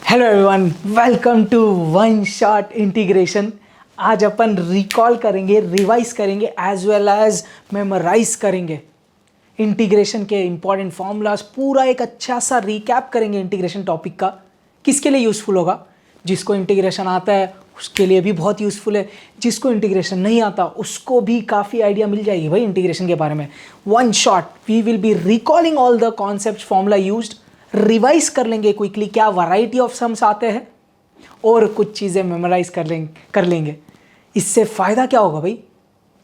Hello everyone, welcome to one shot integration. आज अपन recall करेंगे, रिवाइज करेंगे एज वेल एज मेमोराइज करेंगे इंटीग्रेशन के इंपॉर्टेंट फॉर्मूलाज। पूरा एक अच्छा सा रिकैप करेंगे इंटीग्रेशन टॉपिक का। किसके लिए यूज़फुल होगा? जिसको इंटीग्रेशन आता है उसके लिए भी बहुत यूज़फुल है, जिसको इंटीग्रेशन नहीं आता उसको भी काफ़ी आइडिया मिल जाएगी भाई इंटीग्रेशन के बारे में। One shot we will be recalling all the concept formula used, revise कर लेंगे क्विकली क्या वैरायटी ऑफ सम्स आते हैं और कुछ चीज़ें मेमोराइज कर लेंगे। इससे फ़ायदा क्या होगा भाई?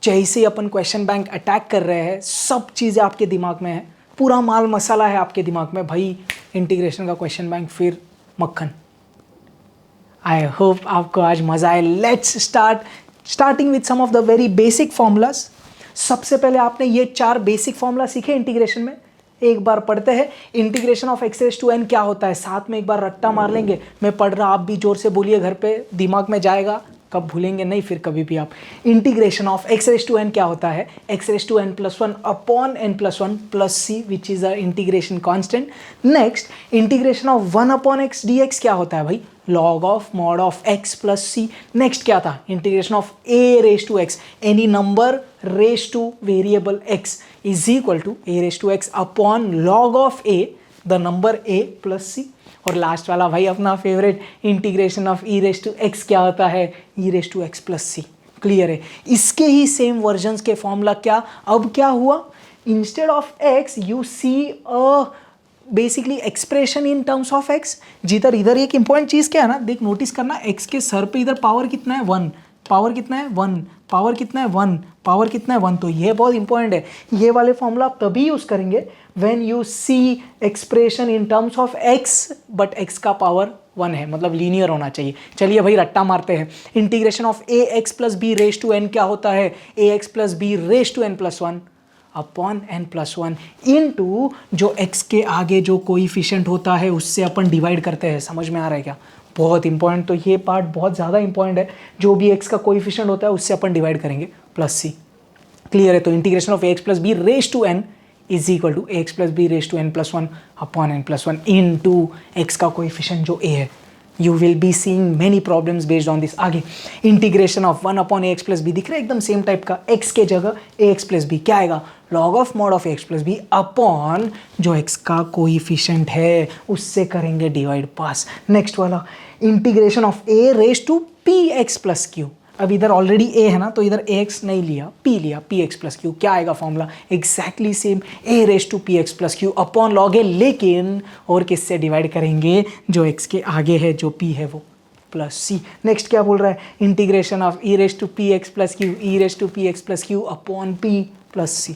जैसे ही अपन क्वेश्चन बैंक अटैक कर रहे हैं सब चीज़ें आपके दिमाग में है, पूरा माल मसाला है आपके दिमाग में भाई। इंटीग्रेशन का क्वेश्चन बैंक फिर मक्खन। आई होप आपको आज मज़ा आए। Let's starting with some of the very basic formulas. सबसे पहले आपने ये 4 बेसिक फॉर्मूला सीखे इंटीग्रेशन में, एक बार पढ़ते हैं। Integration of x raise to n क्या होता है, साथ में एक बार रट्टा मार लेंगे। मैं पढ़ रहा, आप भी जोर से बोलिए, घर पे दिमाग में जाएगा, कब भूलेंगे नहीं फिर कभी भी आप। Integration of x raise to n क्या होता है? X raise to n plus 1 upon n plus 1 plus c which is a integration constant. Next integration of 1 upon x D x क्या होता है भाई? Log of mod of x plus c. Next क्या था? Integration of a raise to x, any number raise to variable x is equal to a raise to x upon log of a the number a plus c. और last वाला भाई अपना favourite, integration of e raise to x क्या होता है? E raise to x plus c. Clear है? इसके ही सेम वर्जन्स के फॉर्मूला क्या अब क्या हुआ? Instead of x you see a basically expression in terms of x. जिधर इधर एक इंपॉर्टेंट चीज़ क्या है ना, देख नोटिस करना, एक्स के सर पे इधर पावर कितना है? 1, पावर कितना है? 1, पावर कितना है? 1, पावर कितना है? 1। तो ये बहुत इंपॉर्टेंट है। ये वाले फॉर्मूला आप तभी यूज़ करेंगे when you see expression in terms of x but x का पावर 1 है, मतलब लीनियर होना चाहिए। चलिए भाई रट्टा मारते हैं। Integration of a x plus b raise to n क्या होता है? A x plus b raise to n plus 1 upon n plus 1 into जो x के आगे जो कोइफिशिएंट होता है उससे अपन डिवाइड करते हैं। समझ में आ रहा है क्या? बहुत इंपॉर्टेंट। तो ये पार्ट बहुत ज़्यादा इंपॉर्टेंट है। जो भी x का कोइफिशिएंट होता है उससे अपन डिवाइड करेंगे प्लस सी। क्लियर है? तो integration of a x plus b raise to n is equal to a x plus b raise to n plus 1 upon n plus 1 into x का coefficient जो a है। You will be seeing many problems based on this। आगे integration of 1 upon a x plus b दिख रहा है एकदम same type का। x के जगह ए एक्स प्लस बी क्या आएगा? Log of mod of x plus B upon जो x का कोइफिशिएंट है उससे करेंगे डिवाइड पास। नेक्स्ट वाला integration of a raise to p x plus q. अब इधर ऑलरेडी a है ना, तो इधर ax नहीं लिया, p लिया, पी एक्स प्लस क्यू। क्या आएगा formula? Exactly same, a raise to p x plus q upon log a, लेकिन और किससे डिवाइड करेंगे? जो x के आगे है जो p है वो प्लस सी। नेक्स्ट क्या बोल रहा है? Integration of e raise to p x plus q, e raise to p x plus q upon p plus c.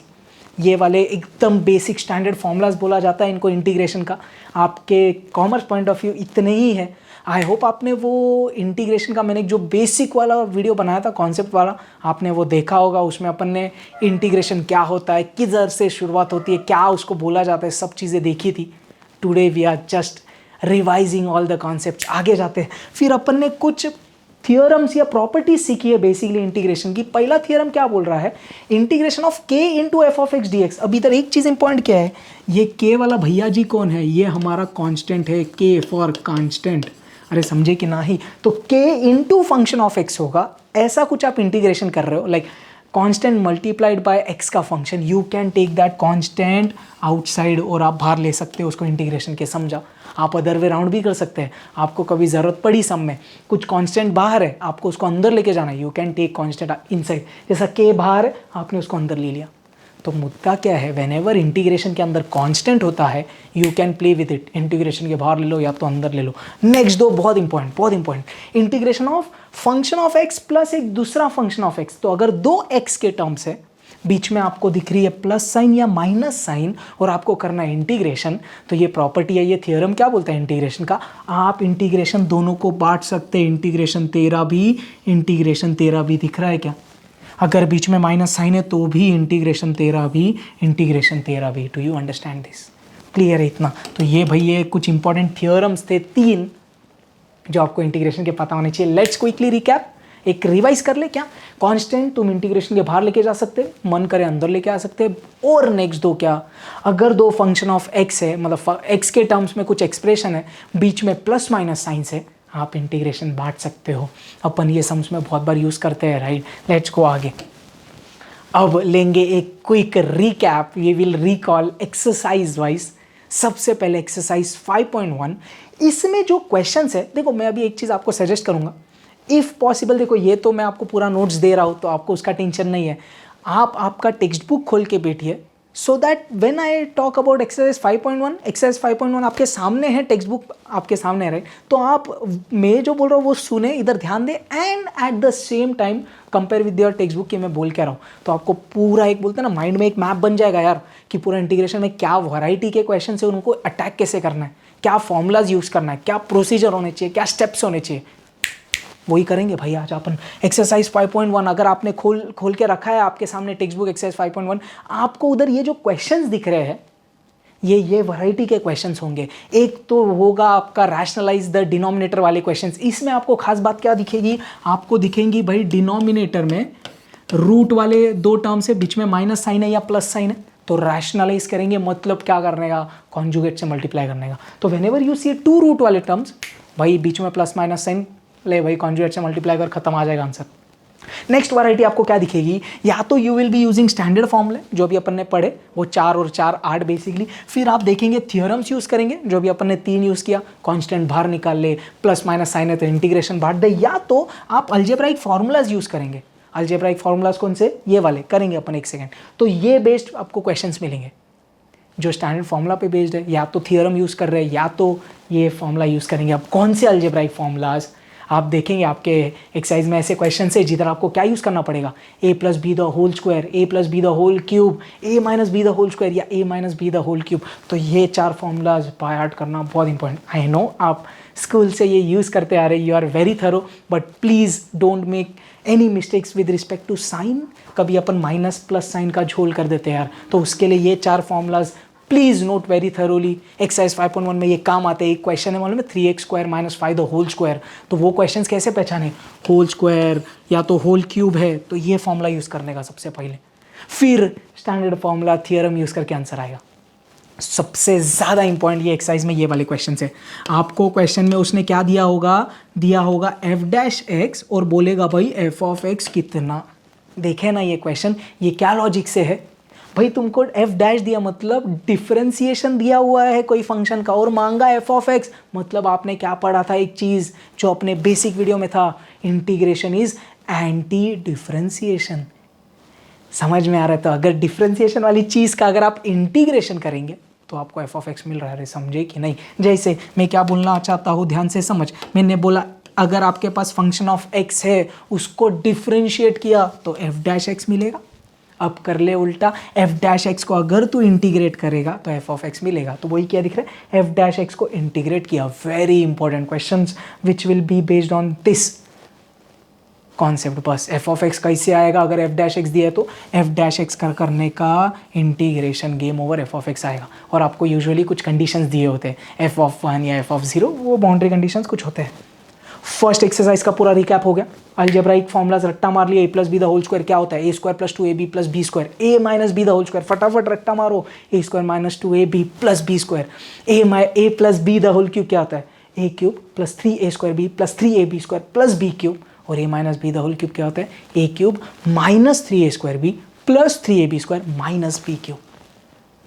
ये वाले एकदम बेसिक स्टैंडर्ड फॉर्मूलाज बोला जाता है इनको इंटीग्रेशन का। आपके कॉमर्स पॉइंट ऑफ व्यू इतने ही है। आई होप आपने वो इंटीग्रेशन का मैंने जो बेसिक वाला वीडियो बनाया था कॉन्सेप्ट वाला, आपने वो देखा होगा। उसमें अपन ने इंटीग्रेशन क्या होता है, किधर से शुरुआत होती है, क्या उसको बोला जाता है, सब चीज़ें देखी थी। Today we are just revising all the concept. आगे जाते हैं। फिर अपन ने कुछ थियोरम्स या प्रॉपर्टीज सीखी है बेसिकली इंटीग्रेशन की। पहला थियोरम क्या बोल रहा है? Integration of k into f of x D x. अब इधर एक चीज़ इंपॉर्टेंट क्या है, ये k वाला भैया जी कौन है? ये हमारा कांस्टेंट है, k फॉर कांस्टेंट। अरे समझे कि ना ही? तो k into function of x होगा। ऐसा कुछ आप इंटीग्रेशन कर रहे हो, like constant multiplied by x का function. You can take that constant outside और आप बाहर ले सकते हो उसको इंटीग्रेशन के। समझा? आप अदर वे राउंड भी कर सकते हैं। आपको कभी ज़रूरत पड़ी सम में, कुछ कांस्टेंट बाहर है, आपको उसको अंदर लेके जाना है, you can take constant inside. जैसा k बाहर है, आपने उसको अंदर ले लिया। तो मुद्दा क्या है? व्हेनेवर इंटीग्रेशन के अंदर कांस्टेंट होता है you can play with it. Integration के बाहर ले लो या तो अंदर ले लो। नेक्स्ट दो बहुत important, integration of function of x plus एक दूसरा फंक्शन ऑफ एक्स। तो अगर दो एक्स के टर्म्स है, बीच में आपको दिख रही है प्लस साइन या माइनस साइन और आपको करना है इंटीग्रेशन, तो ये प्रॉपर्टी है, ये थियोरम क्या बोलता है इंटीग्रेशन का? आप इंटीग्रेशन दोनों को बांट सकते हैं। इंटीग्रेशन तेरा भी दिख रहा है क्या? अगर बीच में माइनस साइन है तो भी इंटीग्रेशन तेरा भी। Do you understand this? Clear है इतना? तो ये भाई ये कुछ इंपॉर्टेंट थियोरम्स थे 3 जो आपको इंटीग्रेशन के पता होने चाहिए। Let's quickly recap. एक रिवाइज कर ले क्या, कांस्टेंट तुम इंटीग्रेशन के बाहर लेके जा सकते, मन करे अंदर लेके आ सकते। और नेक्स्ट दो क्या, अगर दो फंक्शन ऑफ एक्स है, मतलब एक्स के टर्म्स में कुछ एक्सप्रेशन है, बीच में प्लस माइनस साइन से आप इंटीग्रेशन बांट सकते हो। अपन ये सम्स में बहुत बार यूज़ करते हैं, राइट। लेट्स गो आगे। अब लेंगे एक quick recap, we will recall exercise wise. सबसे पहले एक्सरसाइज 5.1, इसमें जो क्वेश्चंस है, देखो मैं अभी एक चीज़ आपको सजेस्ट करूंगा, इफ़ पॉसिबल, देखो ये तो मैं आपको पूरा नोट्स दे रहा हूँ तो आपको उसका टेंशन नहीं है, आप आपका टेक्स्ट बुक खोल के बैठिए, so that when I talk about exercise 5.1, exercise 5.1 आपके सामने है, टेक्स्ट बुक आपके सामने है, राइट। तो आप मैं जो बोल रहा हूँ वो सुने, इधर ध्यान दें, and at the same time compare with your text book कि मैं बोल क्या रहा हूँ। तो आपको पूरा एक बोलते हैं ना, माइंड में एक मैप बन जाएगा यार, कि पूरा इंटीग्रेशन में क्या वैरायटी के क्वेश्चन है, उनको अटैक कैसे करना है, क्या फॉर्मूलाज यूज़ करना है, क्या प्रोसीजर होने चाहिए, क्या स्टेप्स होने चाहिए, वही करेंगे भाई आज अपन। एक्सरसाइज 5.1 अगर आपने खोल के रखा है आपके सामने टेक्स्ट बुक एक्सरसाइज 5.1, आपको उधर ये जो क्वेश्चंस दिख रहे हैं, ये वैरायटी के क्वेश्चंस होंगे। एक तो होगा आपका रैशनलाइज द डिनोमिनेटर वाले क्वेश्चंस। इसमें आपको खास बात क्या दिखेगी, आपको दिखेंगी भाई डिनोमिनेटर में रूट वाले दो टर्म से बीच में माइनस साइन है या प्लस साइन है, तो रैशनलाइज करेंगे, मतलब क्या करने का, कॉन्जुगेट से मल्टीप्लाई करने का। तो whenever you see two root वाले टर्म्स, भाई बीच में प्लस माइनस साइन ले, भाई कॉन्जुगेट से मल्टीप्लाई कर, खत्म, आ जाएगा आंसर। नेक्स्ट वैरायटी आपको क्या दिखेगी, या तो you will be using standard फॉर्मूले जो भी अपन ने पढ़े, वो 4 और 4 8 बेसिकली। फिर आप देखेंगे थियोरम्स यूज करेंगे, जो भी अपन ने 3 यूज किया, कांस्टेंट बाहर निकाल ले, प्लस माइनस साइन है तो इंटीग्रेशन बांट दे, या तो आप अलजेब्राइक फार्मूलाज यूज करेंगे। अलजेब्राइक फार्मूलाज कौन से, ये वाले करेंगे अपन, एक सेकेंड। तो ये बेस्ड आपको क्वेश्चंस मिलेंगे जो स्टैंडर्ड फॉर्मूला पे बेस्ड है, या तो थियोरम यूज कर रहे हैं या तो ये फॉर्मूला यूज करेंगे। अब कौन से अलजेब्राइक फार्मूलाज आप देखेंगे आपके एक्सरसाइज में, ऐसे क्वेश्चन से जिधर आपको क्या यूज़ करना पड़ेगा, a plus B the whole square, a plus B the whole cube, a minus B the whole square या a minus B the whole cube. तो ये 4 फॉर्मूलाज बाय हार्ट करना बहुत इंपॉर्टेंट। आई नो आप school से ये use करते आ रहे, you are very thorough, but please don't make any mistakes with respect to sign. कभी अपन माइनस प्लस साइन का झोल कर देते हैं यार, तो उसके लिए ये 4 formulas please note very thoroughly. Exercise 5.1 में ये काम आते हैं। एक क्वेश्चन है मालूम है, 3x square minus 5 the whole square, तो वो क्वेश्चंस कैसे पहचाने, होल स्क्वायर या तो होल क्यूब है, तो ये फॉर्मूला यूज़ करने का सबसे पहले, फिर स्टैंडर्ड फॉर्मूला थियरम यूज़ करके आंसर आएगा। सबसे ज़्यादा इंपॉर्टेंट ये एक्सरसाइज में ये वाले क्वेश्चन है। आपको क्वेश्चन में उसने क्या दिया होगा f' और बोलेगा भाई f ऑफ x कितना। देखे ना ये क्वेश्चन, ये क्या लॉजिक से है भाई, तुमको f' दिया मतलब डिफरेंशिएशन दिया हुआ है कोई फंक्शन का, और मांगा f ऑफ x, मतलब आपने क्या पढ़ा था, एक चीज़ जो अपने बेसिक वीडियो में था, इंटीग्रेशन इज एंटी डिफरेंशिएशन। समझ में आ रहा है? तो अगर डिफरेंशिएशन वाली चीज़ का अगर आप इंटीग्रेशन करेंगे तो आपको f ऑफ x मिल रहा है, समझे कि नहीं। जैसे मैं क्या बोलना चाहता हूँ, ध्यान से समझ। मैंने बोला अगर आपके पास फंक्शन ऑफ x है, उसको डिफरेंशिएट किया तो f' मिलेगा। अब कर ले उल्टा, f' को अगर तू इंटीग्रेट करेगा तो f ऑफ x मिलेगा। तो वही क्या दिख रहा है, f' को इंटीग्रेट किया। Very important questions which will be based on this concept. बस f ऑफ x कैसे आएगा, अगर f' दिया है तो f' करने का integration, game over, f of x आएगा। और आपको यूजुअली कुछ कंडीशंस दिए होते हैं, f ऑफ 1 या f ऑफ 0, वो बाउंड्री कंडीशंस कुछ होते हैं। फर्स्ट एक्सरसाइज का पूरा रिकैप हो गया। अलजेब्राइक फॉर्मूलाज रट्टा मार लिया, a plus B the whole square क्या होता है, a square plus 2ab plus B square, a minus B the whole square, फटाफट रट्टा मारो, a square minus 2ab plus B square, a plus B the whole cube क्या होता है, a cube plus 3a square b plus 3ab square plus b cube, और a minus B the whole cube क्या होता है, a cube minus 3a square b plus 3ab square minus b cube.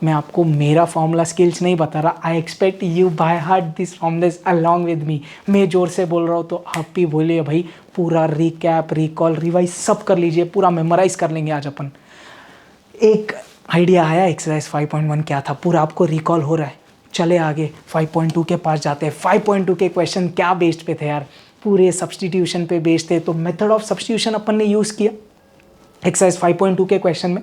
मैं आपको मेरा फॉर्मूला स्किल्स नहीं बता रहा, I expect you by heart this formulas along with me. मैं जोर से बोल रहा हूँ तो आप भी बोलिए भाई, पूरा रिकैप, रिकॉल, रिवाइज सब कर लीजिए, पूरा मेमोराइज कर लेंगे आज अपन। एक आइडिया आया एक्सरसाइज 5.1 क्या था, पूरा आपको रिकॉल हो रहा है। चले आगे 5.2 के पास जाते हैं। 5.2 के क्वेश्चन क्या बेस्ड पे थे यार, पूरे सब्सटीट्यूशन पे बेस्ड थे, तो मेथड ऑफ सब्सटीट्यूशन अपन ने यूज़ किया एक्सरसाइज 5.2 के क्वेश्चन में।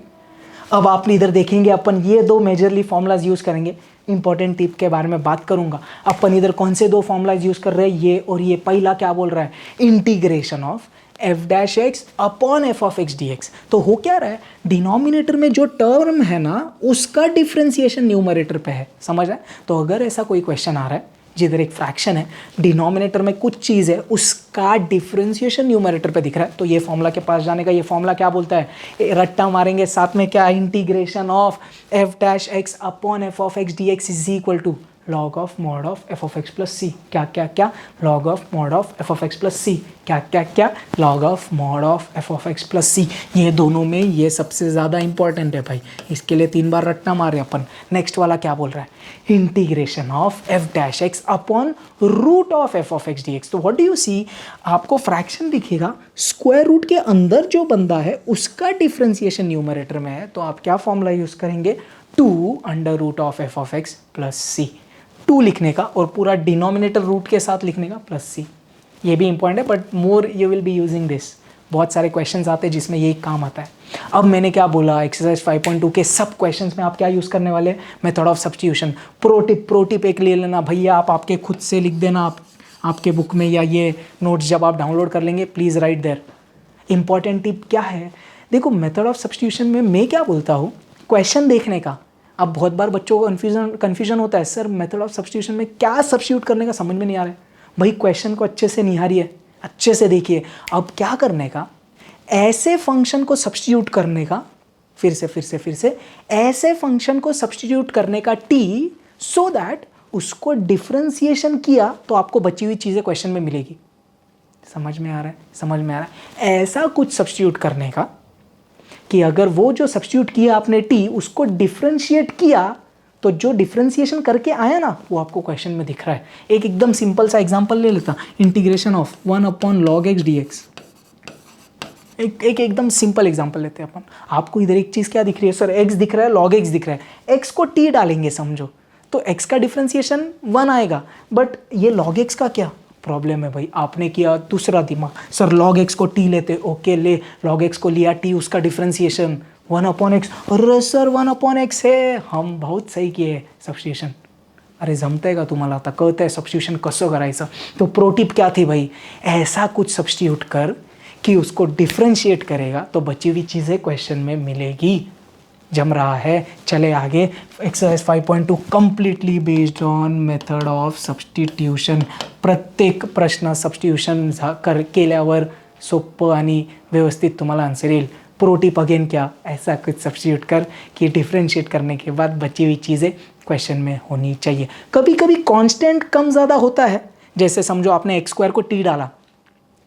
अब आप इधर देखेंगे अपन ये 2 मेजरली फॉर्मूलाज यूज़ करेंगे। इंपॉर्टेंट टिप के बारे में बात करूंगा। अपन इधर कौन से 2 फॉर्मूलाज यूज़ कर रहे हैं, ये और ये। पहला क्या बोल रहा है, integration of f' upon f of x dx। तो हो क्या रहा है, डिनोमिनेटर में जो टर्म है ना, उसका डिफ्रेंसिएशन न्यूमरेटर पे है, समझ रहे हैं। तो अगर ऐसा कोई क्वेश्चन आ रहा है जिधर एक फ्रैक्शन है, डिनोमिनेटर में कुछ चीज़ है, उसका डिफ्रेंसिएशन न्यूमरेटर पे दिख रहा है, तो ये फॉर्मूला के पास जाने का, ये फॉर्मूला क्या बोलता है, रट्टा मारेंगे साथ में क्या, integration of F dash x upon f of x D x is equal to log of mod of F of x plus c, क्या क्या क्या, log of mod of F of x plus c, क्या क्या क्या, log of mod of F of x plus c. ये दोनों में ये सबसे ज़्यादा इंपॉर्टेंट है भाई, इसके लिए 3 बार रटना मारे अपन। नेक्स्ट वाला क्या बोल रहा है, integration of F dash x upon root of F of x D X. तो व्हाट डू यू सी, आपको फ्रैक्शन दिखेगा, स्क्वायर रूट के अंदर जो बंदा है उसका डिफ्रेंसिएशन न्यूमरेटर में है, तो आप क्या फॉर्मूला यूज़ करेंगे, 2 under root of F of x plus c, 2 लिखने का और पूरा डिनोमिनेटर रूट के साथ लिखने का प्लस सी। ये भी इंपॉर्टेंट है but more you will be using this, बहुत सारे क्वेश्चंस आते हैं जिसमें यही काम आता है। अब मैंने क्या बोला, एक्सरसाइज 5.2 के सब क्वेश्चंस में आप क्या यूज़ करने वाले, method of substitution. Pro tip एक ले लेना भैया, आप आपके खुद से लिख देना, आप आपके बुक में या ये नोट्स जब आप डाउनलोड कर लेंगे please right there. Important tip क्या है, देखो मेथड ऑफ सब्स्टिट्यूशन में मैं क्या बोलता हूँ, क्वेश्चन देखने का। अब बहुत बार बच्चों को कन्फ्यूजन होता है, सर मेथड ऑफ सब्स्टिट्यूशन में क्या सब्स्टिट्यूट करने का समझ में नहीं आ रहा है। भाई क्वेश्चन को अच्छे से निहारिए, अच्छे से देखिए। अब क्या करने का, ऐसे फंक्शन को सब्स्टिट्यूट करने का, फिर से ऐसे फंक्शन को सब्स्टिट्यूट करने का टी, सो दैट उसको डिफ्रेंसिएशन किया तो आपको बची हुई चीज़ें क्वेश्चन में मिलेगी। समझ में आ रहा है, समझ में आ रहा है। ऐसा कुछ सब्स्टिट्यूट करने का कि अगर वो जो सब्स्टिट्यूट किया आपने टी, उसको डिफ्रेंशिएट किया तो जो डिफ्रेंशिएशन करके आया ना वो आपको क्वेश्चन में दिख रहा है। एक एकदम सिंपल सा एग्जांपल ले लेता, integration of 1 upon log x D x. एक एकदम सिंपल एग्जांपल लेते हैं अपन। आपको इधर एक चीज़ क्या दिख रही है, सर एक्स दिख रहा है, लॉग एक्स दिख रहा है, एक्स को टी डालेंगे समझो, तो एक्स का डिफ्रेंशिएशन 1 आएगा, बट ये लॉग एक्स का क्या प्रॉब्लम है भाई, आपने किया दूसरा दिमाग, सर लॉग एक्स को टी लेते, ओके ले, लॉग एक्स को लिया टी, उसका डिफ्रेंसिएशन 1 अपॉन एक्स, अरे सर 1 अपॉन एक्स है, हम बहुत सही किए सब्स्टिट्यूशन। अरे जमतंय का तुम्हाला आता, कळतंय सब्स्टिट्यूशन कसं करायचं। तो प्रोटिप क्या थी भाई, ऐसा कुछ सब्स्टिट्यूट कर कि उसको डिफ्रेंशिएट करेगा तो बची हुई चीज़ें क्वेश्चन में मिलेगी। जम रहा है, चले आगे। Exercise 5.2 completely based on method of substitution. प्रत्येक प्रश्न सब्स्टिट्यूशन केल्यावर सोपं आणि व्यवस्थित तुम्हाला आन्सर येईल। प्रोटिप अगेन क्या, ऐसा कुछ सब्स्टिट्यूट कर कि डिफ्रेंशिएट करने के बाद बची हुई चीज़ें क्वेश्चन में होनी चाहिए। कभी कभी कांस्टेंट कम ज़्यादा होता है, जैसे समझो आपने एक्स स्क्वायर को टी डाला,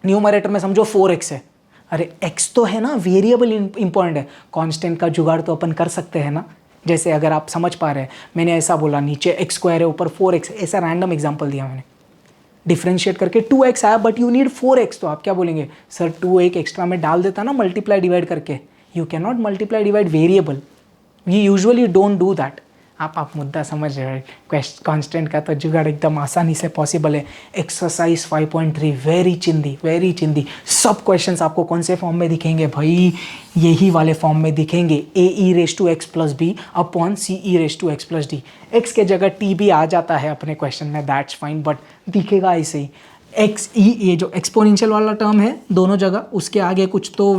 न्यूमरेटर में समझो 4x है, अरे x तो है ना, वेरिएबल इंपॉर्टेंट है, कांस्टेंट का जुगाड़ तो अपन कर सकते हैं ना। जैसे अगर आप समझ पा रहे हैं, मैंने ऐसा बोला नीचे x स्क्वायर है ऊपर 4x, ऐसा रैंडम एग्जांपल दिया मैंने, डिफ्रेंशिएट करके 2x आया बट यू नीड 4x, तो आप क्या बोलेंगे, सर 2 एक एक्स्ट्रा में डाल देता ना मल्टीप्लाई डिवाइड करके। You can not multiply divide variable, we usually don't do that. आप मुद्दा समझ रहे हैं, कांस्टेंट का तो जुगाड़ एकदम आसानी से पॉसिबल है। एक्सरसाइज 5.3 वेरी चिंदी। सब क्वेश्चंस आपको कौन से फॉर्म में दिखेंगे भाई, यही वाले फॉर्म में दिखेंगे, a e raise to x plus B upon c e raise to x plus d. X के जगह टी भी आ जाता है अपने क्वेश्चन में, दैट्स फाइन, बट दिखेगा ऐसे ही। एक्स ई, ये जो एक्सपोनेंशियल वाला टर्म है दोनों जगह, उसके आगे कुछ तो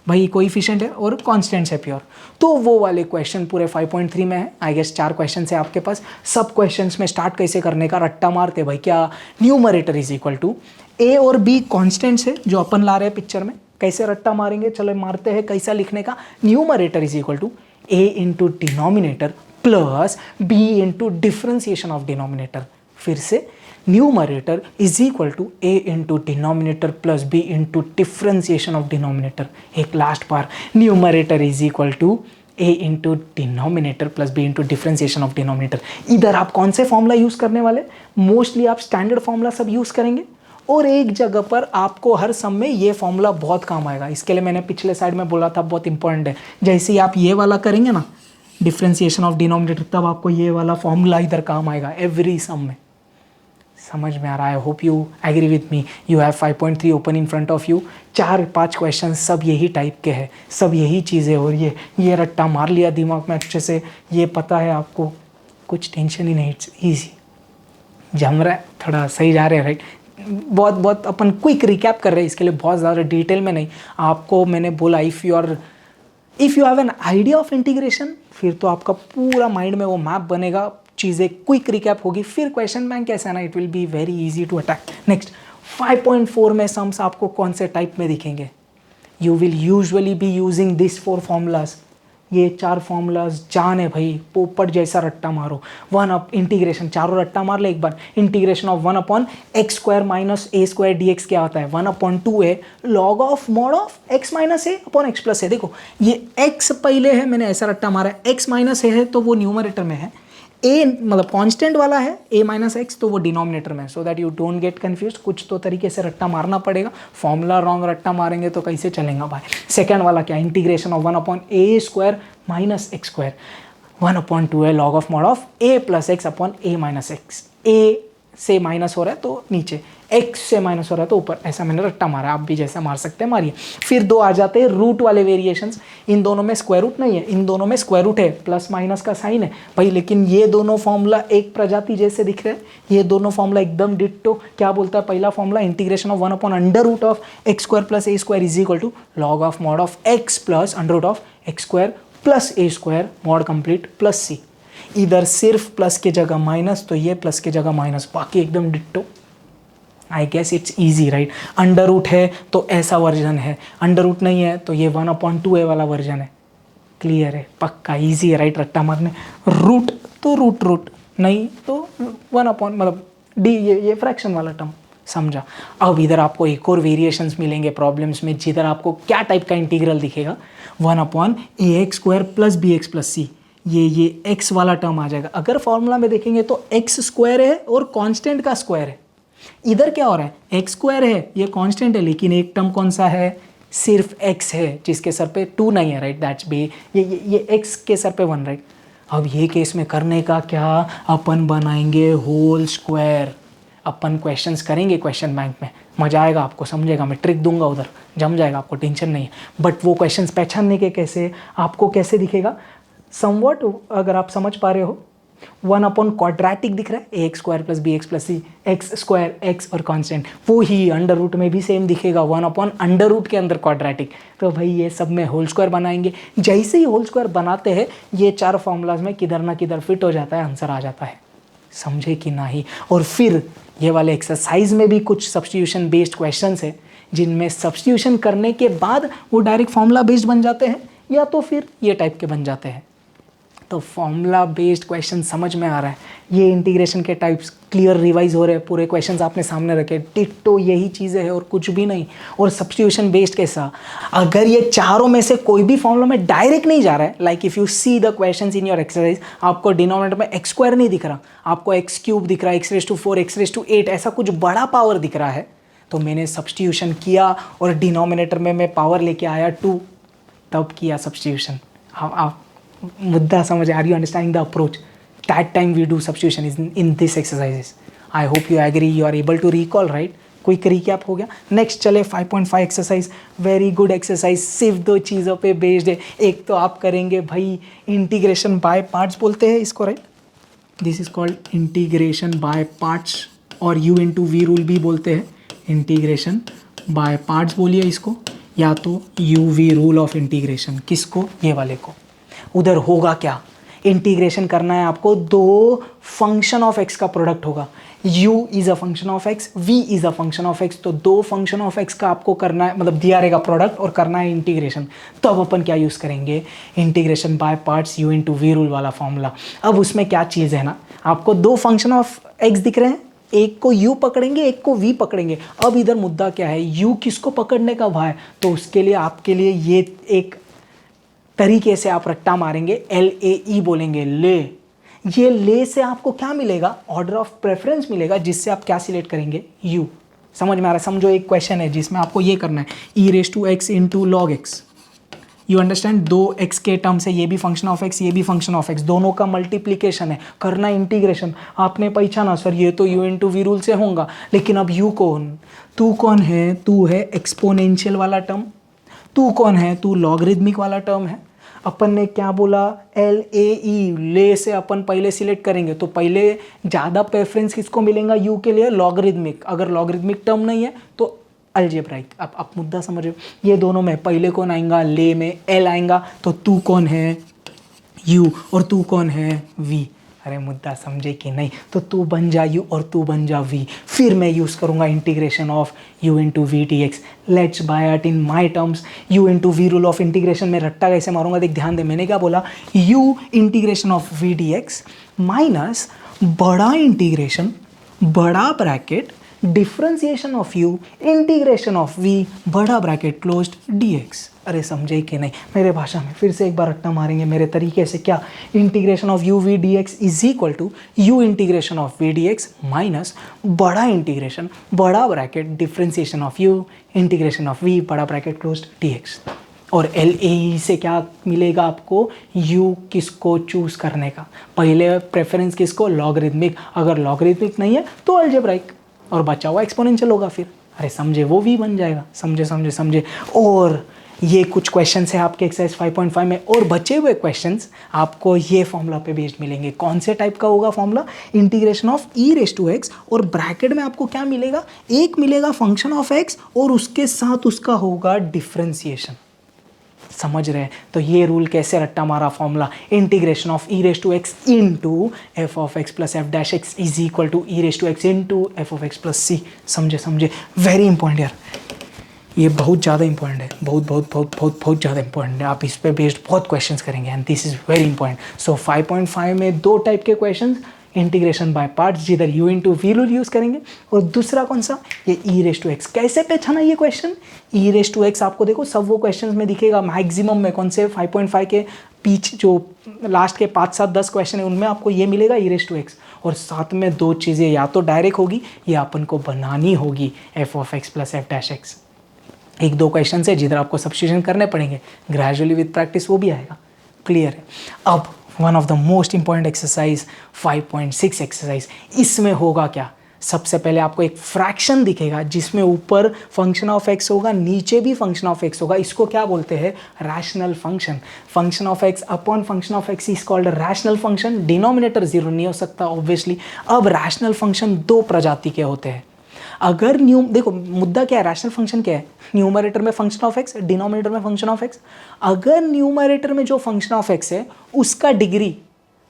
भाई कोएफिशिएंट है और कांस्टेंट्स है प्योर, तो वो वाले क्वेश्चन पूरे 5.3 में है। आई गेस 4 क्वेश्चन है आपके पास। सब क्वेश्चंस में स्टार्ट कैसे करने का, रट्टा मारते भाई, क्या न्यूमरेटर इज इक्वल टू ए और बी कांस्टेंट्स है जो अपन ला रहे हैं पिक्चर में, कैसे रट्टा मारेंगे, चलो मारते हैं। कैसा लिखने का, numerator is equal to a into denominator plus b into differentiation of denominator. फिर से numerator is equal to a into denominator plus b into differentiation of denominator. एक लास्ट बार, numerator is equal to a into denominator plus b into differentiation of denominator. इधर आप कौन से formula use करने वाले, मोस्टली आप स्टैंडर्ड फॉर्मूला सब यूज़ करेंगे, और एक जगह पर आपको हर सम में ये फॉर्मूला बहुत काम आएगा। इसके लिए मैंने पिछले साइड में बोला था बहुत इंपॉर्टेंट है, जैसे ही आप ये वाला करेंगे ना डिफ्रेंसिएशन ऑफ डिनोमिनेटर, तब आपको ये वाला फॉर्मूला इधर काम आएगा एवरी सम में। समझ में आ रहा है, hope you agree with me. You have 5.3 open in front of you, 4-5 question सब यही टाइप के हैं, सब यही चीज़ें, और ये रट्टा मार लिया दिमाग में अच्छे से, ये पता है आपको, कुछ टेंशन ही नहीं, इट्स ईजी, जम रहा है, थोड़ा सही जा रहे हैं, राइट। बहुत अपन क्विक रिकैप कर रहे हैं, इसके लिए बहुत ज़्यादा डिटेल में नहीं। आपको मैंने बोला if you have an idea of integration, फिर तो आपका पूरा माइंड में वो मैप बनेगा, चीज़ें क्विक रिकैप होगी, फिर क्वेश्चन बैंक कैसे है ना, it will be very easy to attack. Next 5.4 में सम्स आपको कौन से टाइप में दिखेंगे? You will usually be using this 4 formulas. ये 4 फॉर्मूलाज जान है भाई, पोपट जैसा रट्टा मारो। वन अप इंटीग्रेशन, चारों रट्टा मार ले एक बार। Integration of 1 upon x square minus a square d x क्या होता है? 1 अपॉन 2 है log of mod of x minus a upon x plus a. देखो ये एक्स पहले है, मैंने ऐसा रट्टा मारा है, एक्स माइनस ए है तो वो न्यूमरेटर में है, ए मतलब कांस्टेंट वाला है ए माइनस एक्स तो वो डिनोमिनेटर में, so that you don't get confuse. कुछ तो तरीके से रट्टा मारना पड़ेगा, फॉर्मूला रॉन्ग रट्टा मारेंगे तो कैसे चलेगा भाई। सेकंड वाला क्या? Integration of 1 upon a square minus x square, 1 upon 2 है log of mod of a plus x upon a minus x. A से माइनस हो रहा है तो नीचे, एक्स से माइनस हो रहा है तो ऊपर, ऐसा मैंने रट्टा मारा, आप भी जैसा मार सकते हैं मारिए। फिर 2 आ जाते हैं रूट वाले वेरिएशंस। इन दोनों में स्क्वायर रूट नहीं है, इन दोनों में स्क्वायर रूट है, प्लस माइनस का साइन है भाई, लेकिन ये दोनों फॉर्मूला एक प्रजाति जैसे दिख रहे हैं, ये दोनों फॉर्मूला एकदम डिट्टो। क्या बोलता है पहला formula? Integration of 1 upon under root of x square plus a square is equal to log of mod of x plus under root of x square plus a square mod complete plus c. इधर सिर्फ plus के जगह minus तो ये plus के जगह माइनस, बाकी एकदम ditto. I guess it's easy right. Under root है तो ऐसा वर्जन है, अंडर रूट नहीं है तो ये 1 अपॉन 2 ए वाला वर्जन है। क्लियर है, पक्का ईजी है राइट रट्टा मारने। रूट तो रूट रूट नहीं तो 1 अपॉन मतलब डी, ये फ्रैक्शन वाला टर्म समझा। अब इधर आपको एक और वेरिएशंस मिलेंगे प्रॉब्लम्स में, जिधर आपको क्या टाइप का इंटीग्रल दिखेगा? 1 upon a x square plus B x plus c, ये एक्स वाला टर्म आ जाएगा। अगर फॉर्मूला में देखेंगे तो एक्स स्क्वायर है और कांस्टेंट का स्क्वायर है। इधर क्या हो रहा है? एक्स स्क्वायर है, ये कांस्टेंट है, लेकिन एक टर्म कौन सा है? सिर्फ एक्स है, जिसके सर पे 2 नहीं है राइट, दैट्स बी। ये एक्स के सर पे 1 राइट। अब ये केस में करने का क्या? अपन बनाएंगे होल स्क्वायर। अपन क्वेश्चंस करेंगे क्वेश्चन बैंक में, मजा आएगा आपको, समझेगा, मैं ट्रिक दूंगा उधर, जम जाएगा आपको, टेंशन नहीं है। बट वो क्वेश्चंस पहचानने के कैसे, आपको कैसे दिखेगा समवॉट, अगर आप समझ पा रहे हो, 1 अपॉन क्वाड्रेटिक दिख रहा है, a x square plus B x plus c, x square x और कांस्टेंट, वो ही अंडर रूट में भी सेम दिखेगा, 1 अपॉन अंडर रूट के अंदर क्वाड्रेटिक। तो भाई ये सब में होल स्क्वायर बनाएंगे। जैसे ही होल स्क्वायर बनाते हैं ये 4 फॉर्मूलाज में किधर ना किधर फिट हो जाता है, आंसर आ जाता है, समझे कि नहीं। और फिर ये वाले एक्सरसाइज में भी कुछ सब्स्टिट्यूशन बेस्ड क्वेश्चंस है, जिनमें सब्स्टिट्यूशन करने के बाद वो डायरेक्ट फॉर्मूला बेस्ड बन जाते हैं, या तो फिर ये टाइप के बन जाते हैं। तो फॉर्मूला बेस्ड क्वेश्चन समझ में आ रहा है, ये इंटीग्रेशन के टाइप्स क्लियर रिवाइज हो रहे हैं, पूरे क्वेश्चंस आपने सामने रखे, डिट्टो यही चीज़ें हैं और कुछ भी नहीं। और सब्स्टिट्यूशन बेस्ड कैसा, अगर ये चारों में से कोई भी फॉर्मूला में डायरेक्ट नहीं जा रहा है, like if you see the questions in your exercise, आपको डिनोमिनेटर में एक्स स्क्वायर नहीं दिख रहा, आपको एक्स क्यूब दिख रहा है, x⁴, x⁸, ऐसा कुछ बड़ा पावर दिख रहा है, तो मैंने सब्स्टिट्यूशन किया और डिनोमिनेटर में मैं पावर लेके आया 2, तब किया सब्स्टिट्यूशन। आप मुद्दा समझ, are you understanding the approach? That time we do substitution in this exercises. I hope you agree, you are able to recall right. Quick recap हो गया। नेक्स्ट चले 5.5 एक्सरसाइज, वेरी गुड एक्सरसाइज, सिर्फ 2 चीज़ों पे based है। एक तो आप करेंगे भाई इंटीग्रेशन बाय पार्ट्स बोलते हैं इसको right, this is called integration by parts, और यू इंटू वी रूल भी बोलते हैं, इंटीग्रेशन बाय पार्ट्स बोलिए इसको, या तो U V rule of integration. किसको? ये वाले को। उधर होगा क्या, इंटीग्रेशन करना है आपको, 2 फंक्शन ऑफ एक्स का प्रोडक्ट होगा, u is a function of x, v is a function of x, तो 2 फंक्शन ऑफ x का आपको करना है, मतलब दिया रहेगा प्रोडक्ट और करना है इंटीग्रेशन। तो अब अपन क्या यूज़ करेंगे? Integration by parts u into we rule वाला फॉर्मूला। अब उसमें क्या चीज़ है ना, आपको 2 फंक्शन ऑफ x दिख रहे हैं, एक को u पकड़ेंगे, एक को v पकड़ेंगे। अब इधर मुद्दा क्या है, u किसको पकड़ने का भाई, तो उसके लिए आपके लिए ये एक तरीके से आप रट्टा मारेंगे, LAE बोलेंगे, ले। ये ले से आपको क्या मिलेगा? ऑर्डर ऑफ प्रेफरेंस मिलेगा, जिससे आप क्या सिलेक्ट करेंगे? u। समझ में आ रहा है? समझो एक क्वेश्चन है जिसमें आपको ये करना है, e⁻x into log x, you understand, 2x के टर्म से ये भी फंक्शन ऑफ x, ये भी फंक्शन ऑफ x, दोनों का मल्टीप्लीकेशन है, करना इंटीग्रेशन। आपने पहचाना सर ये तो u इंटू वी रूल से होगा, लेकिन अब u कौन, तू कौन है? तू है एक्सपोनेंशियल वाला टर्म, तू कौन है? तू लॉगरिदमिक वाला टर्म है। अपन ने क्या बोला? LAE, ले से अपन पहले सिलेक्ट करेंगे, तो पहले ज़्यादा प्रेफरेंस किसको मिलेगा? u के लिए, लॉगरिदमिक। अगर लॉगरिदमिक टर्म नहीं है तो अलजेब्राइक। अब आप मुद्दा समझ रहे हो, ये दोनों में पहले कौन आएगा? ले में L आएगा, तो तू कौन है? u, और तू कौन है? v। अरे मुद्दा समझे कि नहीं? तो तू बन जा यू और तू बन जा वी, फिर मैं यूज़ करूँगा integration of U into V D X. Let's buy it in my terms, U into we rule of integration में रट्टा कैसे मारूंगा देख, ध्यान दे, मैंने क्या बोला, U integration of V D X minus बड़ा इंटीग्रेशन बड़ा bracket differentiation of U integration of V बड़ा ब्रैकेट क्लोज्ड डी एक्स। अरे समझे कि नहीं? मेरे भाषा में फिर से एक बार रट्टा मारेंगे मेरे तरीके से, क्या, integration of U V D x is equal to U integration of V D X minus बड़ा इंटीग्रेशन बड़ा bracket differentiation of U integration of V बड़ा ब्रैकेट क्लोज्ड डी एक्स। और एल ए से क्या मिलेगा आपको, यू किसको choose करने का, पहले प्रेफरेंस किसको, लॉगरिथमिक, अगर लॉगरिथमिक नहीं है तो अलजेब्राइक, और बचा हुआ एक्सपोनेंशियल होगा फिर। अरे समझे, वो भी बन जाएगा, समझे समझे समझे। और ये कुछ क्वेश्चंस है आपके एक्सरसाइज 5.5 में, और बचे हुए क्वेश्चंस आपको ये फॉर्मूला पे बेस्ड मिलेंगे। कौन से टाइप का होगा formula, integration of E raise to X, और ब्रैकेट में आपको क्या मिलेगा, एक मिलेगा फंक्शन ऑफ एक्स और उसके साथ उसका होगा डिफ्रेंसिएशन। समझ रहे हैं? तो ये रूल कैसे रट्टा मारा formula, integration of E raise to x into f of x plus f dash x is equal to e raise to x into f of x plus c. समझे समझे, वेरी इंपॉर्टेंट यार, ये बहुत ज़्यादा important है, बहुत बहुत बहुत बहुत बहुत ज़्यादा इंपॉर्टेंट है। आप इस पे बेस्ड बहुत क्वेश्चंस करेंगे and this is very important. So 5.5 में दो टाइप के क्वेश्चंस, इंटीग्रेशन बाय पार्ट्स जिधर u into we rule use करेंगे, और दूसरा कौन सा, ये ई रेस टू एक्स। कैसे पहचाना ये question, E raise to X आपको देखो सब वो क्वेश्चन में दिखेगा मैक्सिमम में, कौन से 5.5 के बीच जो लास्ट के 5, 7, 10 क्वेश्चन है उनमें आपको ये मिलेगा ई रेस टू एक्स, और साथ में दो चीज़ें या तो डायरेक्ट होगी या अपन को बनानी होगी, F of x plus f dash x. एक दो क्वेश्चन है जिधर आपको सब्स्टिट्यूशन करने पड़ेंगे, ग्रेजुअली विद प्रैक्टिस वो भी आएगा। क्लियर है? अब one of the most important exercise 5.6 exercise, इसमें होगा क्या, सबसे पहले आपको एक फ्रैक्शन दिखेगा जिसमें ऊपर फंक्शन ऑफ एक्स होगा, नीचे भी फंक्शन ऑफ एक्स होगा। इसको क्या बोलते हैं, rational function. Function of x upon function of x is called rational function. Denominator zero नहीं हो सकता ऑब्वियसली। अब रैशनल फंक्शन दो प्रजाति के होते हैं। अगर देखो मुद्दा क्या है, रैशनल फंक्शन क्या है, न्यूमरेटर में फंक्शन ऑफ एक्स, डिनोमिनेटर में फंक्शन ऑफ एक्स। अगर न्यूमरेटर में जो फंक्शन ऑफ एक्स है उसका डिग्री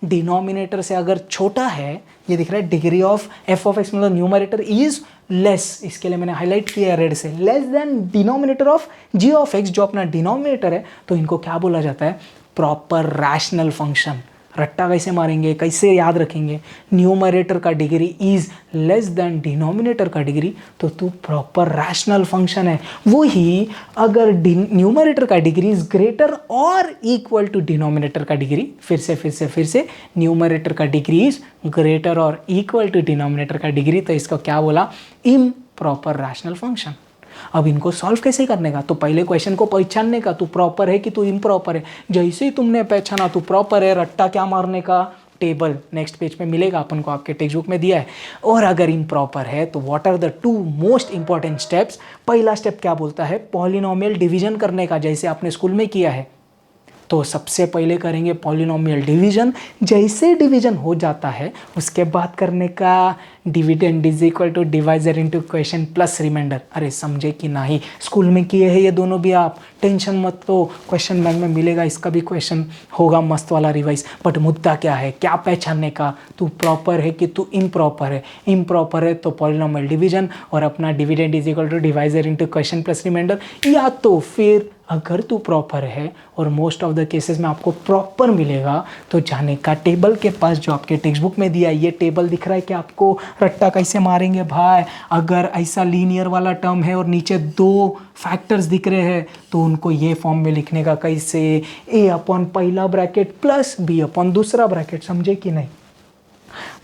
डिनोमिनेटर से अगर छोटा है, ये दिख रहा है degree of F of X मतलब न्यूमरेटर इज लेस, इसके लिए मैंने हाईलाइट किया रेड से, less than denominator of G of X जो अपना डिनोमिनेटर है, तो इनको क्या बोला जाता है, प्रॉपर रैशनल फंक्शन। रट्टा कैसे मारेंगे, कैसे याद रखेंगे, न्यूमरेटर का degree is less than denominator का डिग्री, तो तू प्रॉपर रैशनल फंक्शन है। वही अगर न्यूमरेटर का डिग्री इज ग्रेटर और इक्वल टू डिनोमिनेटर का डिग्री, फिर से न्यूमरेटर का डिग्री इज ग्रेटर और इक्वल टू डिनोमिनेटर का डिग्री, तो इसको क्या बोला, इम्प्रॉपर रैशनल फंक्शन। अब इनको सॉल्व कैसे करने का, तो पहले क्वेश्चन को पहचानने का, तू प्रॉपर है कि तू इम्प्रॉपर है। जैसे ही तुमने पहचाना तू प्रॉपर है, रट्टा क्या मारने का, टेबल नेक्स्ट पेज पे मिलेगा अपन को, आपके टेक्स्ट बुक में दिया है। और अगर इम्प्रॉपर है तो what are the two most important steps. पहला स्टेप क्या बोलता है, पॉलिनोमियल डिवीजन करने का, जैसे आपने स्कूल में किया है। तो सबसे पहले करेंगे पॉलिनोमियल डिवीजन। जैसे डिवीजन हो जाता है उसके बाद करने का dividend is equal to divisor into quotient plus remainder. अरे समझे कि नहीं, स्कूल में किए हैं ये दोनों भी आप, टेंशन मत लो, क्वेश्चन बैंक में मिलेगा, इसका भी क्वेश्चन होगा मस्त वाला रिवाइज। बट मुद्दा क्या है, क्या पहचानने का, तू प्रॉपर है कि तू इम्प्रॉपर है। इम्प्रॉपर है तो पॉलिनोमियल डिवीजन और अपना dividend is equal to divisor into quotient plus remainder, या तो फिर अगर तू प्रॉपर है, और मोस्ट ऑफ द केसेस में आपको प्रॉपर मिलेगा, तो जाने का टेबल के पास जो आपके टेक्स्ट बुक में दिया है, ये टेबल दिख रहा है कि आपको रट्टा कैसे मारेंगे भाई। अगर ऐसा लीनियर वाला टर्म है और नीचे दो फैक्टर्स दिख रहे हैं तो उनको ये फॉर्म में लिखने का, कैसे, ए अपॉन पहला ब्रैकेट प्लस बी अपॉन दूसरा ब्रैकेट। समझे कि नहीं,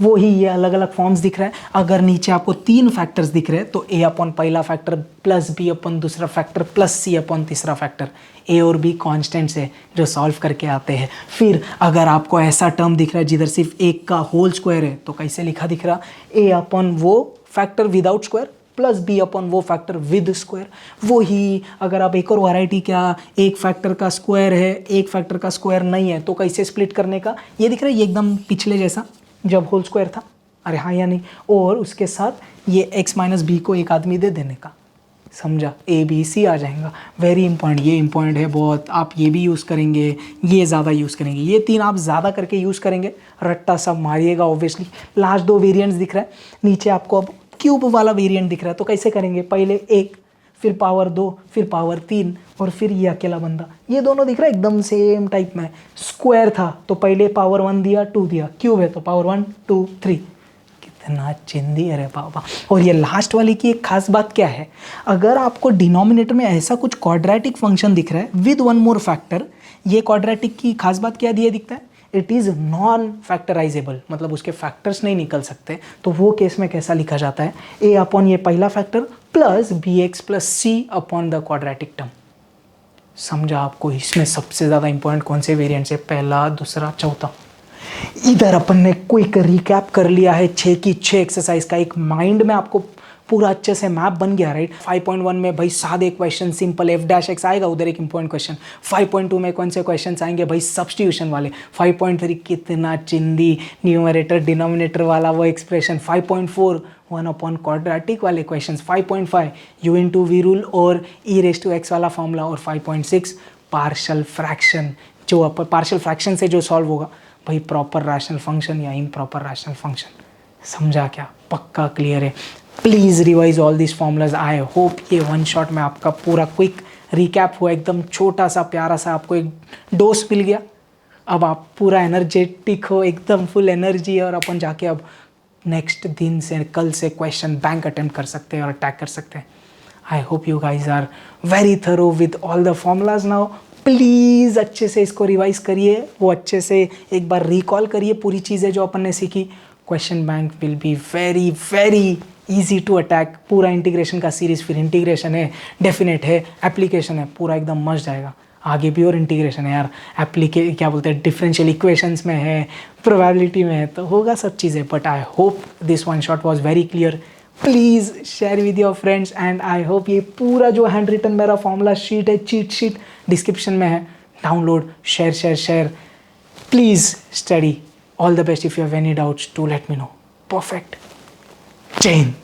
वो ही ये अलग अलग फॉर्म्स दिख रहा है। अगर नीचे आपको तीन फैक्टर्स दिख रहे हैं तो ए अपॉन पहला फैक्टर प्लस बी अपॉन दूसरा फैक्टर प्लस सी अपॉन तीसरा फैक्टर। ए और बी कॉन्स्टेंट्स है जो सॉल्व करके आते हैं। फिर अगर आपको ऐसा टर्म दिख रहा है जिधर सिर्फ एक का होल स्क्वायर है तो कैसे लिखा दिख रहा, ए अपॉन वो factor without square plus B upon वो फैक्टर विद स्क्वायर। वो ही अगर आप एक और वैरायटी, क्या एक फैक्टर का स्क्वायर है एक फैक्टर का स्क्वायर नहीं है, तो कैसे स्प्लिट करने का, ये दिख रहा है, ये एकदम पिछले जैसा जब होल स्क्वायर था, अरे हाँ या नहीं, और उसके साथ ये x माइनस बी को एक आदमी दे देने का। समझा, ए बी सी आ जाएगा। वेरी इंपॉर्टेंट, ये इंपॉर्टेंट है बहुत, आप ये भी यूज़ करेंगे, ये ज़्यादा यूज़ करेंगे, ये 3 आप ज़्यादा करके यूज़ करेंगे, रट्टा सब मारिएगा ऑब्वियसली। लास्ट 2 वेरिएंट्स दिख रहा है, नीचे आपको अब क्यूब वाला वेरिएंट दिख रहा है, तो कैसे करेंगे, पहले 1, फिर पावर 2, फिर पावर 3 और फिर ये अकेला बंदा, ये दोनों दिख रहा है एकदम सेम टाइप में। स्क्वायर था तो पहले पावर 1 दिया, 2 दिया, क्यूब है तो पावर 1 2 3, कितना चिंदी है रे बाबा। और ये लास्ट वाली की एक खास बात क्या है, अगर आपको डिनोमिनेटर में ऐसा कुछ क्वाड्रेटिक फंक्शन दिख रहा है विद वन मोर फैक्टर, ये क्वाड्रेटिक की खास बात क्या दिया दिखता है, इट इज़ नॉन फैक्टराइजेबल, मतलब उसके फैक्टर्स नहीं निकल सकते। तो वो केस में कैसा लिखा जाता है, ए अपॉन ये पहला factor plus B x plus C upon the quadratic term. समझा आपको, इसमें सबसे ज़्यादा इंपॉर्टेंट कौन से वेरिएंट्स है, पहला, दूसरा, चौथा। इधर अपन ने क्विक रिकैप कर लिया है 6 की 6 एक्सरसाइज का, एक माइंड में आपको पूरा अच्छे से मैप बन गया, राइट। 5.1 में भाई सादे question simple F dash x आएगा, उधर एक इंपॉर्टेंट क्वेश्चन। 5.2 में कौन से क्वेश्चन आएंगे भाई, सब्स्टिट्यूशन वाले। 5.3 कितना चिंदी, न्यूमरेटर डिनोमिनेटर वाला वो एक्सप्रेशन। 5.4 1 अपॉन क्वाड्रेटिक वाले question. 5.5 U into V rule और ई रेज टू एक्स वाला फॉर्मूला। और 5.6 पार्शियल फ्रैक्शन, जो पार्शियल फ्रैक्शन से जो सॉल्व होगा भाई, प्रॉपर रैशनल फंक्शन या इम्प्रॉपर रैशनल फंक्शन। समझा क्या, पक्का क्लियर है। Please revise all this formulas. I hope ये वन शॉट में आपका पूरा क्विक रिकैप हुआ, एकदम छोटा सा प्यारा सा आपको एक डोज मिल गया। अब आप पूरा एनर्जेटिक हो, एकदम फुल एनर्जी, और अपन जाके अब नेक्स्ट दिन से, कल से क्वेश्चन बैंक अटेम्प्ट कर सकते हैं और अटैक कर सकते हैं। I hope you guys are very thorough with all the formulas now. Please अच्छे से इसको रिवाइज करिए, वो अच्छे से एक बार रिकॉल करिए पूरी चीज़ें जो अपन ने सीखी। Question bank will be very very easy to attack. पूरा इंटीग्रेशन का सीरीज, फिर इंटीग्रेशन है, डेफिनेट है, एप्लीकेशन है, पूरा एकदम मस्त जाएगा। आगे भी और इंटीग्रेशन है यार, क्या बोलते हैं, डिफरेंशियल इक्वेशंस में है, प्रोबेबिलिटी में है, तो होगा सब चीज़ें। But I hope this one shot was very clear. Please share with your friends and I hope ये पूरा जो हैंड रिटन मेरा फॉर्मूला शीट है, चीट शीट डिस्क्रिप्शन में है, download, share. Please study. All the best. If you have any doubts to let me know. Perfect. जय हिंद।